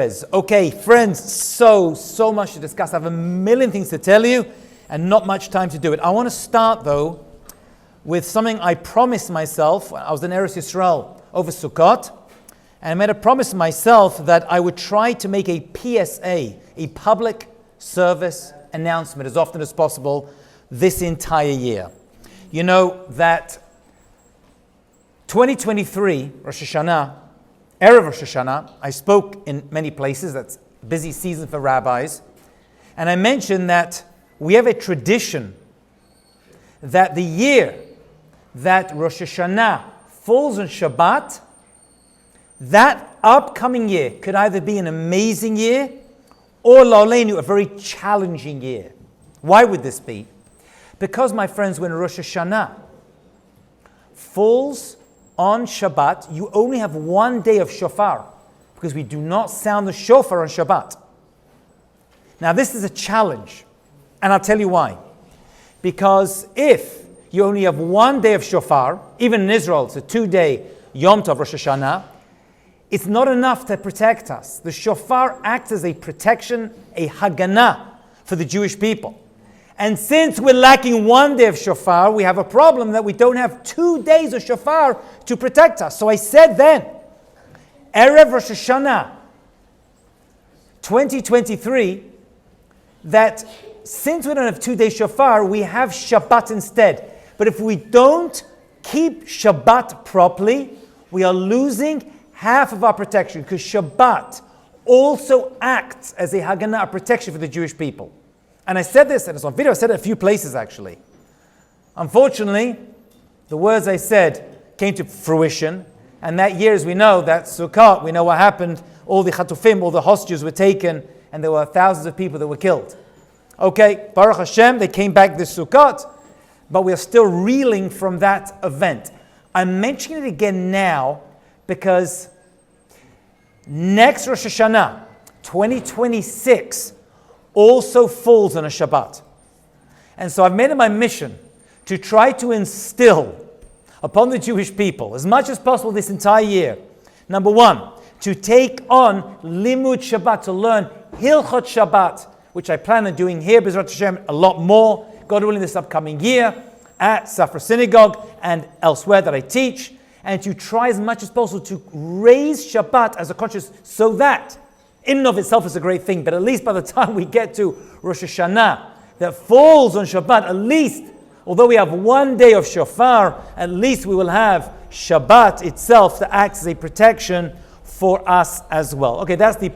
Okay, friends, so much to discuss. I have a million things to tell you and not much time to do it. I want to start, though, with something I promised myself. I was in Eretz Yisrael over Sukkot, and I made a promise to myself that I would try to make a PSA, a public service announcement, as often as possible this entire year. You know that 2023, Rosh Hashana, Erev Rosh Hashana, I spoke in many places. That's a busy season for rabbis. And I mentioned that we have a tradition that the year that Rosh Hashana falls on Shabbat, that upcoming year could either be an amazing year or, la'aleinu, a very challenging year. Why would this be? Because, my friends, when Rosh Hashana falls on Shabbat, you only have one day of shofar, because we do not sound the shofar on Shabbat. Now, this is a challenge, and I'll tell you why. Because if you only have one day of shofar, even in Israel, it's a 2-day Yom Tov Rosh Hashanah, it's not enough to protect us. The shofar acts as a protection, a haganah for the Jewish people. And since we're lacking one day of shofar, we have a problem that we don't have 2 days of shofar to protect us. So I said then, Erev Rosh Hashana 2023, that since we don't have 2 days shofar, we have Shabbat instead. But if we don't keep Shabbat properly, we are losing half of our protection, because Shabbat also acts as a haganah, a protection for the Jewish people. And I said this, and it's on video, I said it a few places actually. Unfortunately, the words I said came to fruition, and that year, as we know, that Sukkot, we know what happened, all the chatufim, all the hostages were taken, and there were thousands of people that were killed. Okay, Baruch Hashem, they came back this Sukkot, but we are still reeling from that event. I'm mentioning it again now because next Rosh Hashana, 2026, also falls on a Shabbat. And so I've made it my mission to try to instill upon the Jewish people, as much as possible this entire year, number one, to take on Limud Shabbat, to learn Hilchot Shabbat, which I plan on doing here, B'ezrat Hashem, a lot more, God willing, this upcoming year, at Safra Synagogue and elsewhere that I teach, and to try as much as possible to raise Shabbat as a conscious, so that in and of itself is a great thing, but at least by the time we get to Rosh Hashanah that falls on Shabbat, at least, although we have 1 day of shofar, at least we will have Shabbat itself that acts as a protection for us as well. Okay, that's the